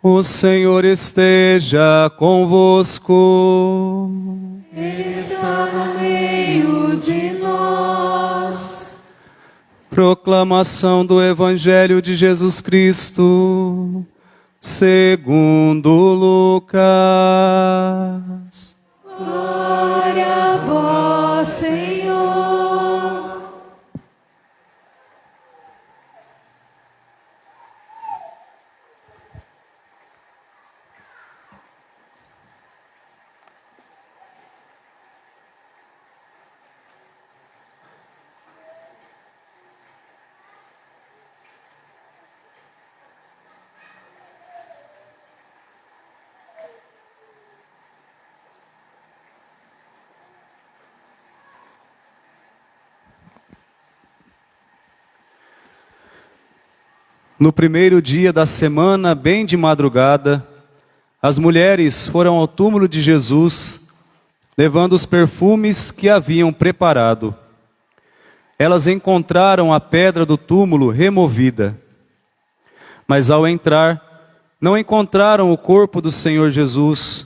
O Senhor esteja convosco. Ele está no meio de nós. Proclamação do Evangelho de Jesus Cristo, segundo Lucas. Glória a vós, Senhor. No primeiro dia da semana, bem de madrugada, as mulheres foram ao túmulo de Jesus, levando os perfumes que haviam preparado. Elas encontraram a pedra do túmulo removida. Mas ao entrar, não encontraram o corpo do Senhor Jesus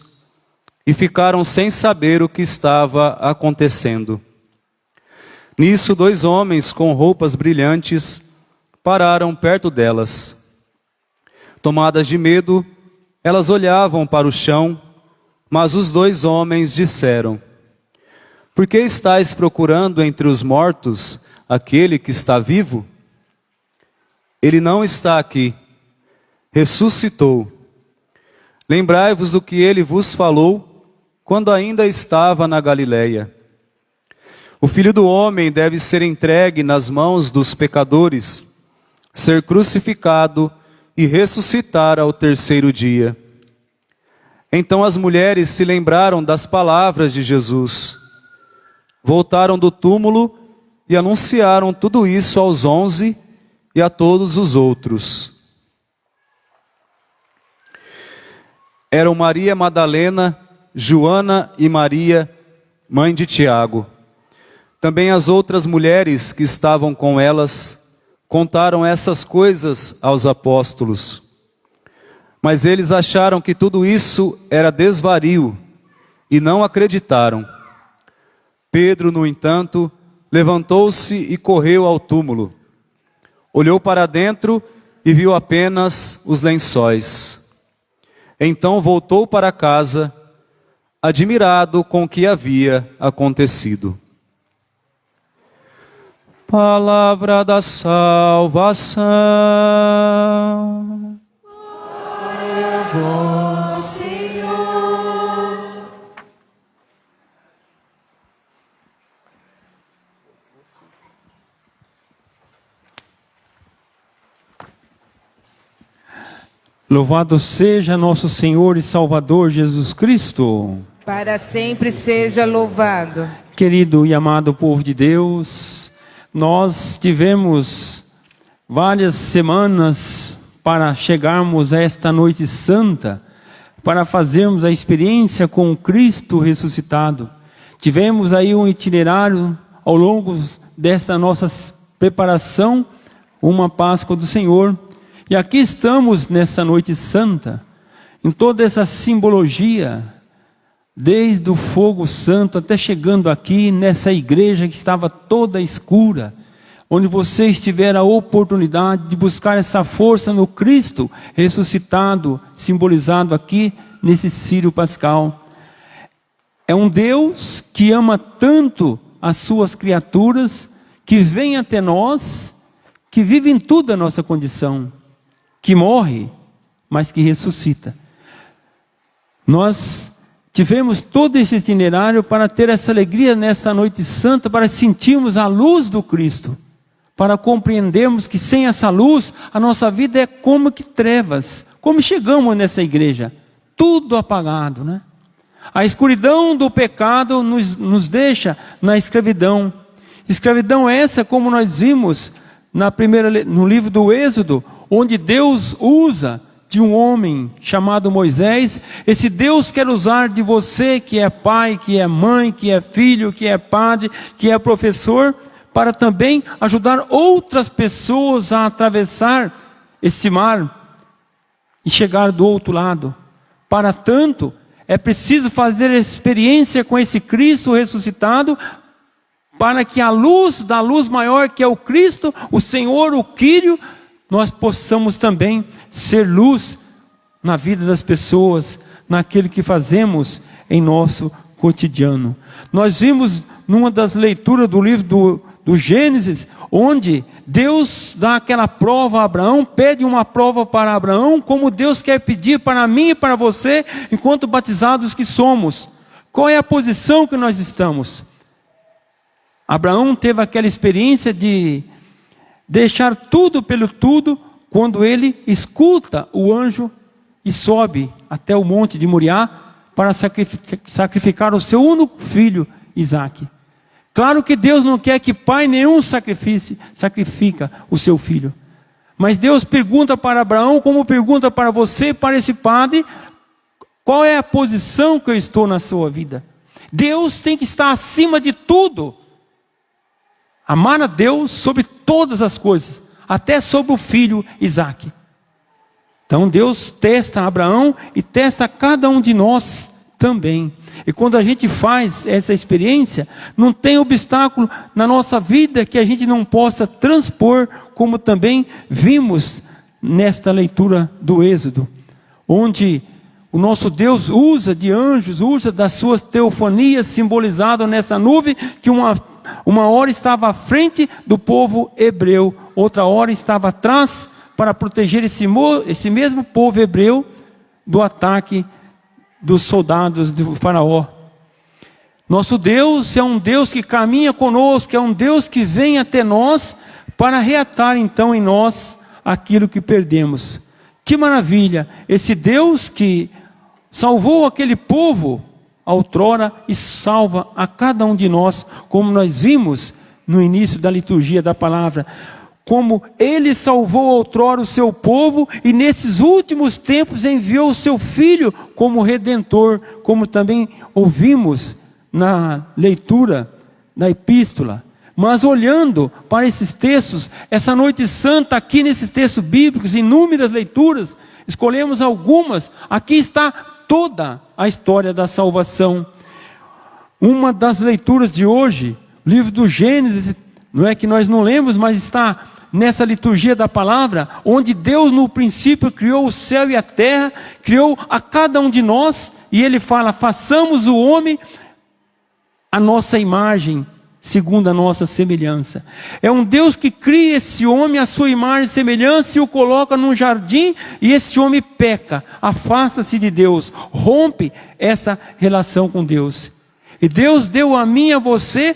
e ficaram sem saber o que estava acontecendo. Nisso, 2 homens com roupas brilhantes pararam perto delas. Tomadas de medo, elas olhavam para o chão, mas os 2 homens disseram: Por que estáis procurando entre os mortos aquele que está vivo? Ele não está aqui, ressuscitou. Lembrai-vos do que ele vos falou quando ainda estava na Galileia. O Filho do Homem deve ser entregue nas mãos dos pecadores, ser crucificado e ressuscitar ao 3º dia. Então as mulheres se lembraram das palavras de Jesus. Voltaram do túmulo e anunciaram tudo isso aos 11 e a todos os outros. Eram Maria Madalena, Joana e Maria, mãe de Tiago. Também as outras mulheres que estavam com elas contaram essas coisas aos apóstolos. Mas eles acharam que tudo isso era desvario e não acreditaram. Pedro, no entanto, levantou-se e correu ao túmulo. Olhou para dentro e viu apenas os lençóis. Então voltou para casa, admirado com o que havia acontecido. Palavra da salvação. Glória a vós, Senhor. Louvado seja nosso Senhor e Salvador Jesus Cristo. Para sempre seja louvado. Querido e amado povo de Deus, nós tivemos várias semanas para chegarmos a esta noite santa, para fazermos a experiência com o Cristo ressuscitado. Tivemos aí um itinerário ao longo desta nossa preparação, uma Páscoa do Senhor. E aqui estamos nesta noite santa, em toda essa simbologia, desde o fogo santo até chegando aqui nessa igreja que estava toda escura, onde vocês tiveram a oportunidade de buscar essa força no Cristo ressuscitado, simbolizado aqui nesse círio pascal. É um Deus que ama tanto as suas criaturas, que vem até nós, que vive em toda a nossa condição, que morre, mas que ressuscita. Nós tivemos todo esse itinerário para ter essa alegria nesta noite santa, para sentirmos a luz do Cristo, para compreendermos que sem essa luz, a nossa vida é como que trevas. Como chegamos nessa igreja? Tudo apagado, né? A escuridão do pecado nos deixa na escravidão. Escravidão essa, como nós vimos no livro do Êxodo, onde Deus usa de um homem chamado Moisés. Esse Deus quer usar de você, que é pai, que é mãe, que é filho, que é padre, que é professor, para também ajudar outras pessoas a atravessar esse mar e chegar do outro lado. Para tanto, é preciso fazer experiência com esse Cristo ressuscitado, para que a luz da luz maior, que é o Cristo, o Senhor, o Quírio, nós possamos também ser luz na vida das pessoas, naquilo que fazemos em nosso cotidiano. Nós vimos numa das leituras do livro do Gênesis, onde Deus dá aquela prova a Abraão, pede uma prova para Abraão, como Deus quer pedir para mim e para você, enquanto batizados que somos. Qual é a posição que nós estamos? Abraão teve aquela experiência de deixar tudo pelo tudo, quando ele escuta o anjo e sobe até o monte de Moriá para sacrificar o seu único filho, Isaque. Claro que Deus não quer que pai nenhum sacrifica o seu filho. Mas Deus pergunta para Abraão, como pergunta para você e para esse padre, qual é a posição que eu estou na sua vida? Deus tem que estar acima de tudo. Amar a Deus sobre todas as coisas, até sobre o filho Isaque. Então Deus testa Abraão e testa cada um de nós também. E quando a gente faz essa experiência, não tem obstáculo na nossa vida que a gente não possa transpor, como também vimos nesta leitura do Êxodo, onde o nosso Deus usa de anjos, usa das suas teofanias simbolizadas nessa nuvem, que uma hora estava à frente do povo hebreu, outra hora estava atrás, para proteger esse mesmo povo hebreu do ataque dos soldados do faraó. Nosso Deus é um Deus que caminha conosco, é um Deus que vem até nós, para reatar então em nós aquilo que perdemos. Que maravilha, esse Deus que salvou aquele povo outrora e salva a cada um de nós, como nós vimos no início da liturgia da palavra, como Ele salvou outrora o seu povo e nesses últimos tempos enviou o seu Filho como Redentor, como também ouvimos na leitura da epístola. Mas olhando para esses textos, essa noite santa aqui nesses textos bíblicos, inúmeras leituras, escolhemos algumas, aqui está toda a história da salvação. Uma das leituras de hoje, o livro do Gênesis, não é que nós não lemos, mas está nessa liturgia da palavra, onde Deus no princípio criou o céu e a terra, criou a cada um de nós, e Ele fala, façamos o homem a nossa imagem, segundo a nossa semelhança. É um Deus que cria esse homem à sua imagem e semelhança, e o coloca num jardim, e esse homem peca, afasta-se de Deus, rompe essa relação com Deus. E Deus deu a mim e a você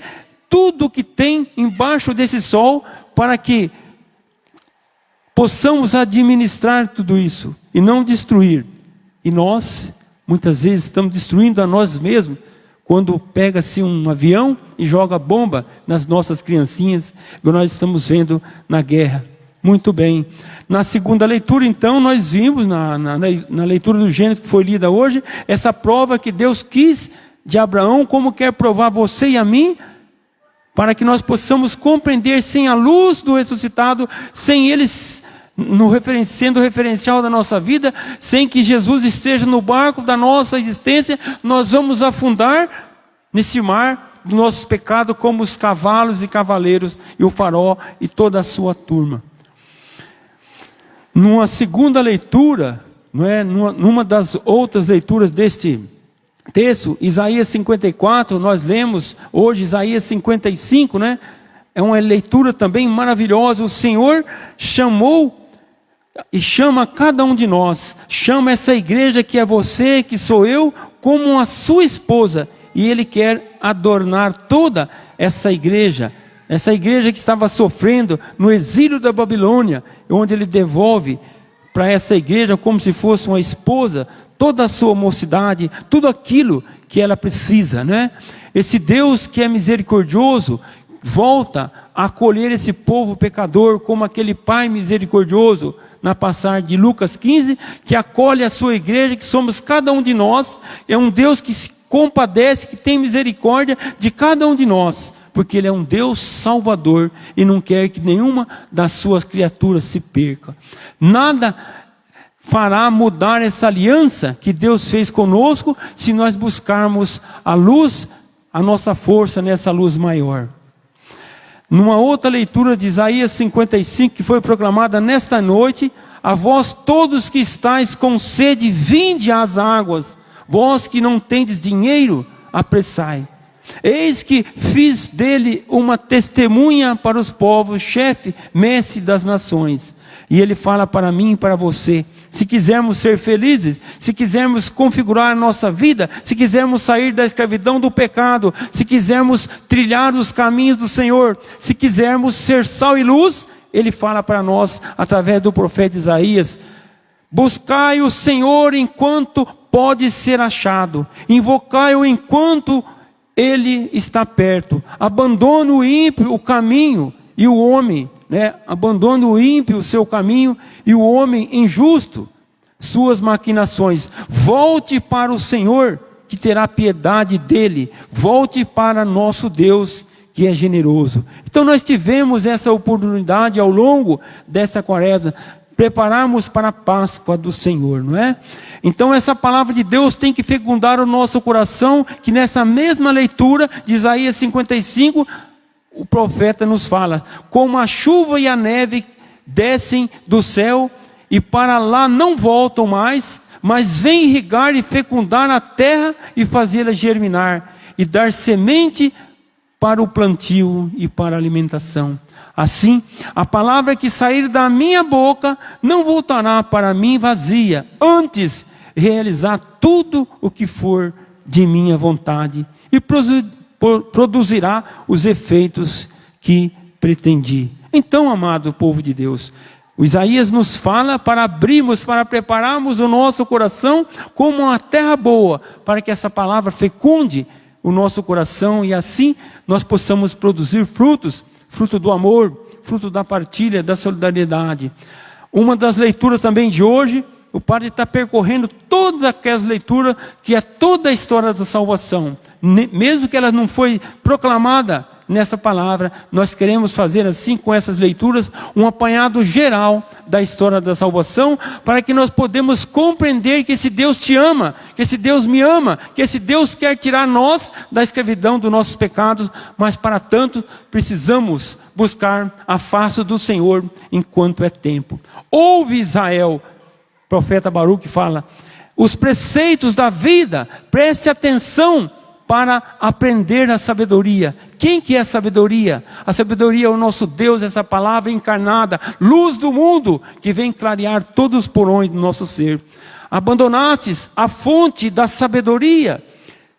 tudo que tem embaixo desse sol, para que possamos administrar tudo isso e não destruir. E nós, muitas vezes, estamos destruindo a nós mesmos, quando pega-se um avião e joga bomba nas nossas criancinhas, que nós estamos vendo na guerra. Muito bem. Na segunda leitura, então, nós vimos, na leitura do Gênesis que foi lida hoje, essa prova que Deus quis de Abraão, como quer provar você e a mim, para que nós possamos compreender, sem a luz do ressuscitado, sem Ele sendo o referencial da nossa vida, sem que Jesus esteja no barco da nossa existência, nós vamos afundar nesse mar dos nossos pecados, como os cavalos e cavaleiros, e o faraó e toda a sua turma. Numa segunda leitura, numa das outras leituras deste texto, Isaías 54, nós lemos hoje Isaías 55, é uma leitura também maravilhosa. O Senhor chamou e chama cada um de nós, chama essa igreja que é você, que sou eu, como a sua esposa, e Ele quer adornar toda essa igreja que estava sofrendo no exílio da Babilônia, onde Ele devolve para essa igreja como se fosse uma esposa, toda a sua mocidade, tudo aquilo que ela precisa, Esse Deus que é misericordioso, volta a acolher esse povo pecador, como aquele Pai misericordioso, na passagem de Lucas 15, que acolhe a sua igreja, que somos cada um de nós. É um Deus que se compadece, que tem misericórdia de cada um de nós, porque Ele é um Deus salvador, e não quer que nenhuma das suas criaturas se perca. Nada fará mudar essa aliança que Deus fez conosco, se nós buscarmos a luz, a nossa força nessa luz maior. Numa outra leitura de Isaías 55, que foi proclamada nesta noite: a vós todos que estáis com sede, vinde às águas, vós que não tendes dinheiro, apressai. Eis que fiz dele uma testemunha para os povos, chefe, mestre das nações. E ele fala para mim e para você: se quisermos ser felizes, se quisermos configurar a nossa vida, se quisermos sair da escravidão do pecado, se quisermos trilhar os caminhos do Senhor, se quisermos ser sal e luz, ele fala para nós através do profeta Isaías: buscai o Senhor enquanto pode ser achado, invocai-o enquanto ele está perto. Abandone o ímpio o caminho e o homem, abandone o ímpio o seu caminho e o homem injusto suas maquinações. Volte para o Senhor, que terá piedade dele. Volte para nosso Deus, que é generoso. Então nós tivemos essa oportunidade ao longo dessa quaresma, prepararmos para a Páscoa do Senhor, não é? Então essa palavra de Deus tem que fecundar o nosso coração, que nessa mesma leitura de Isaías 55, o profeta nos fala: como a chuva e a neve descem do céu e para lá não voltam mais, mas vêm irrigar e fecundar a terra e fazê-la germinar e dar semente para o plantio e para a alimentação. Assim, a palavra que sair da minha boca não voltará para mim vazia, antes realizar tudo o que for de minha vontade e produzirá os efeitos que pretendi. Então, amado povo de Deus, o Isaías nos fala para abrirmos, para prepararmos o nosso coração como uma terra boa, para que essa palavra fecunde o nosso coração e assim nós possamos produzir frutos, fruto do amor, fruto da partilha, da solidariedade. Uma das leituras também de hoje, o padre está percorrendo todas aquelas leituras, que é toda a história da salvação. Mesmo que ela não foi proclamada nessa palavra, nós queremos fazer assim com essas leituras, um apanhado geral da história da salvação, para que nós podemos compreender que esse Deus te ama, que esse Deus me ama, que esse Deus quer tirar nós da escravidão dos nossos pecados, mas para tanto precisamos buscar a face do Senhor enquanto é tempo. Ouve, Israel, o profeta Baruque fala: os preceitos da vida, preste atenção para aprender a sabedoria. Quem que é a sabedoria? A sabedoria é o nosso Deus, essa palavra encarnada, luz do mundo, que vem clarear todos os porões do nosso ser. Abandonastes a fonte da sabedoria.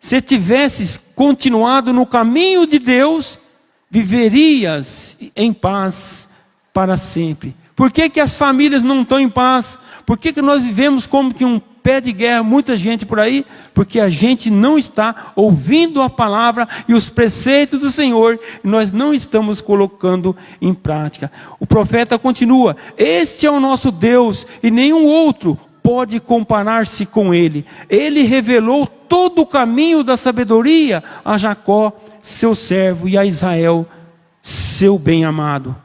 Se tivesses continuado no caminho de Deus, viverias em paz para sempre. Por que que as famílias não estão em paz? Por que que nós vivemos como que um pé de guerra, muita gente por aí? Porque a gente não está ouvindo a palavra e os preceitos do Senhor, e nós não estamos colocando em prática. O profeta continua: este é o nosso Deus e nenhum outro pode comparar-se com ele. Ele revelou todo o caminho da sabedoria a Jacó, seu servo, e a Israel, seu bem-amado.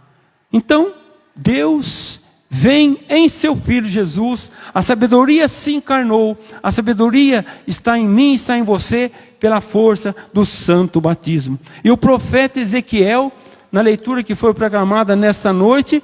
Então, Deus vem em seu Filho Jesus, a sabedoria se encarnou, a sabedoria está em mim, está em você, pela força do santo batismo. E o profeta Ezequiel, na leitura que foi proclamada nesta noite,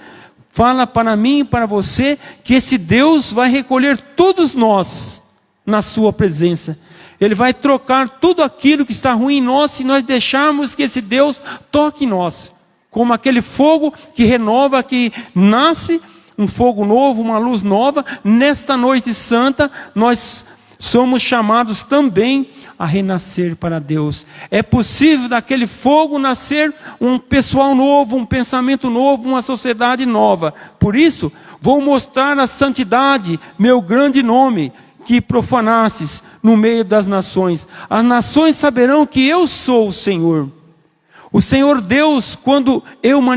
fala para mim e para você, que esse Deus vai recolher todos nós na sua presença. Ele vai trocar tudo aquilo que está ruim em nós, se nós deixarmos que esse Deus toque em nós. Como aquele fogo que renova, que nasce, um fogo novo, uma luz nova. Nesta noite santa, nós somos chamados também a renascer para Deus. É possível daquele fogo nascer um pessoal novo, um pensamento novo, uma sociedade nova. Por isso, vou mostrar a santidade, meu grande nome, que profanastes no meio das nações. As nações saberão que eu sou o Senhor. O Senhor Deus,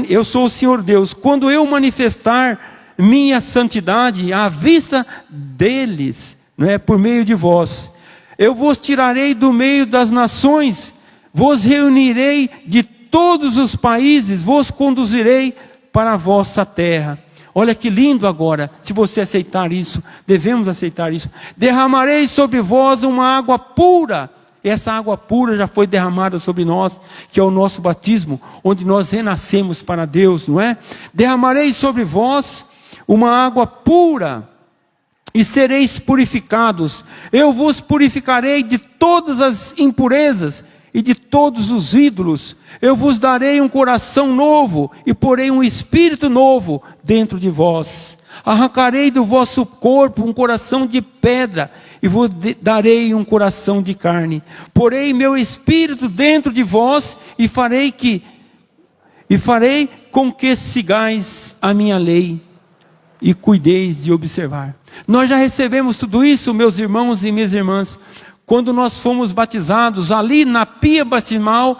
eu sou o Senhor Deus, quando eu manifestar minha santidade à vista deles, não é, por meio de vós. Eu vos tirarei do meio das nações, vos reunirei de todos os países, vos conduzirei para a vossa terra. Olha que lindo agora, se você aceitar isso, devemos aceitar isso. Derramarei sobre vós uma água pura. Essa água pura já foi derramada sobre nós, que é o nosso batismo, onde nós renascemos para Deus, não é? Derramarei sobre vós uma água pura, e sereis purificados. Eu vos purificarei de todas as impurezas e de todos os ídolos. Eu vos darei um coração novo e porei um espírito novo dentro de vós. Arrancarei do vosso corpo um coração de pedra e vos darei um coração de carne. Porei meu espírito dentro de vós e farei com que sigais a minha lei e cuideis de observar. Nós já recebemos tudo isso, meus irmãos e minhas irmãs, quando nós fomos batizados. Ali na pia batismal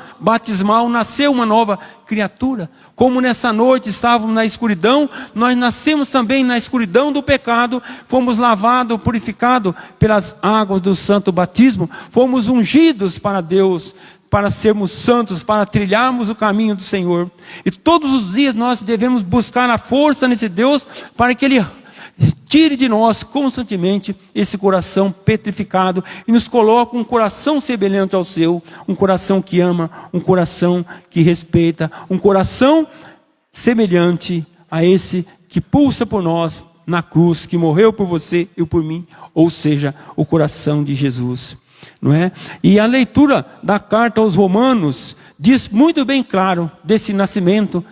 nasceu uma nova criatura. Como nessa noite estávamos na escuridão, nós nascemos também na escuridão do pecado, fomos lavados, purificados pelas águas do santo batismo, fomos ungidos para Deus, para sermos santos, para trilharmos o caminho do Senhor. E todos os dias nós devemos buscar a força nesse Deus, para que Ele tire de nós constantemente esse coração petrificado e nos coloque um coração semelhante ao seu, um coração que ama, um coração que respeita, um coração semelhante a esse que pulsa por nós na cruz, que morreu por você e por mim, ou seja, o coração de Jesus. Não é? E a leitura da carta aos Romanos diz muito bem claro desse nascimento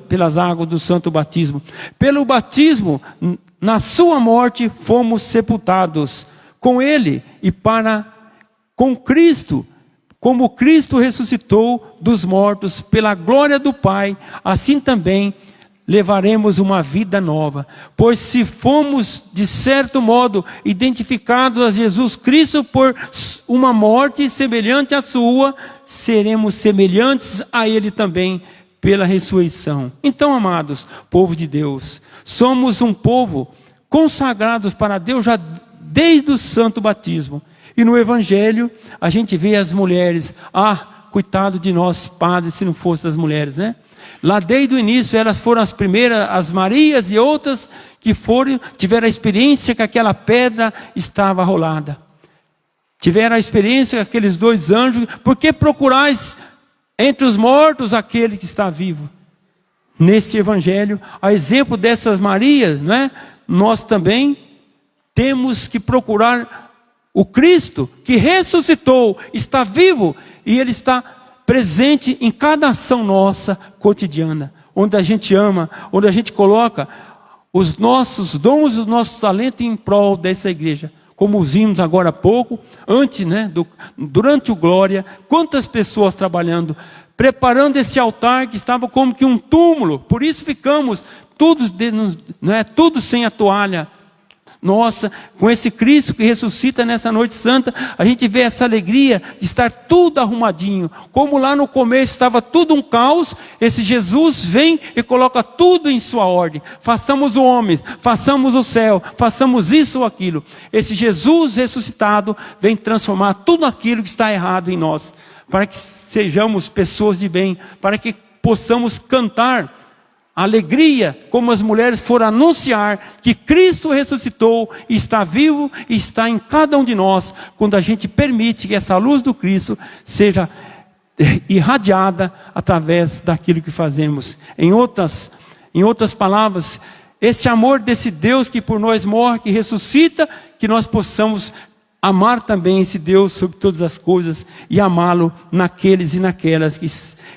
pelas águas do santo batismo. Pelo batismo, na sua morte, fomos sepultados com Ele e com Cristo. Como Cristo ressuscitou dos mortos pela glória do Pai, assim também levaremos uma vida nova. Pois se fomos, de certo modo, identificados a Jesus Cristo por uma morte semelhante à sua, seremos semelhantes a Ele também pela ressurreição. Então, amados, povo de Deus, somos um povo consagrados para Deus já desde o santo batismo. E no Evangelho, a gente vê as mulheres. Coitado de nós padres, se não fossem as mulheres, né? Lá desde o início, elas foram as primeiras, as Marias e outras que tiveram a experiência que aquela pedra estava rolada. Tiveram a experiência que aqueles dois anjos. Por que procurais entre os mortos aquele que está vivo? Nesse Evangelho, a exemplo dessas Marias, não é? Nós também temos que procurar o Cristo que ressuscitou, está vivo, e Ele está presente em cada ação nossa cotidiana, onde a gente ama, onde a gente coloca os nossos dons, os nossos talentos em prol dessa igreja. Como vimos agora há pouco, antes, durante o Glória, quantas pessoas trabalhando, preparando esse altar que estava como que um túmulo. Por isso ficamos tudo sem a toalha. Nossa, com esse Cristo que ressuscita nessa noite santa, a gente vê essa alegria de estar tudo arrumadinho. Como lá no começo estava tudo um caos, esse Jesus vem e coloca tudo em sua ordem. Façamos o homem, façamos o céu, façamos isso ou aquilo. Esse Jesus ressuscitado vem transformar tudo aquilo que está errado em nós, para que sejamos pessoas de bem, para que possamos cantar alegria, como as mulheres foram anunciar que Cristo ressuscitou e está vivo e está em cada um de nós, quando a gente permite que essa luz do Cristo seja irradiada através daquilo que fazemos. Em outras palavras, esse amor desse Deus que por nós morre, que ressuscita, que nós possamos amar também esse Deus sobre todas as coisas e amá-lo naqueles e naquelas que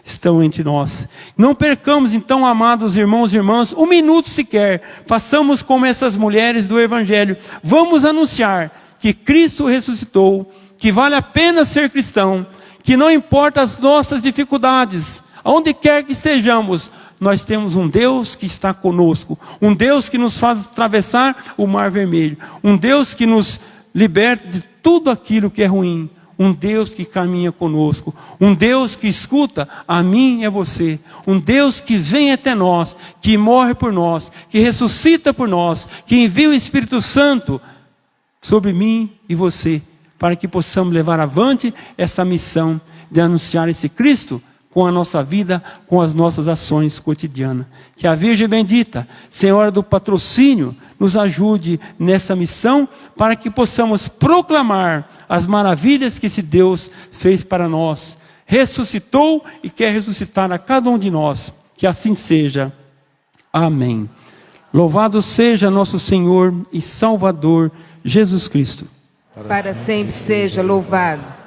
estão entre nós. Não percamos então, amados irmãos e irmãs, um minuto sequer. Façamos como essas mulheres do Evangelho. Vamos anunciar que Cristo ressuscitou, que vale a pena ser cristão, que não importa as nossas dificuldades, aonde quer que estejamos, nós temos um Deus que está conosco, um Deus que nos faz atravessar o Mar Vermelho, um Deus que nos liberta de tudo aquilo que é ruim. Um Deus que caminha conosco. Um Deus que escuta a mim e a você. Um Deus que vem até nós, que morre por nós, que ressuscita por nós, que envia o Espírito Santo sobre mim e você, para que possamos levar avante essa missão de anunciar esse Cristo com a nossa vida, com as nossas ações cotidianas. Que a Virgem bendita, Senhora do patrocínio, nos ajude nessa missão, para que possamos proclamar as maravilhas que esse Deus fez para nós. Ressuscitou e quer ressuscitar a cada um de nós. Que assim seja. Amém. Louvado seja nosso Senhor e Salvador Jesus Cristo. Para sempre seja louvado.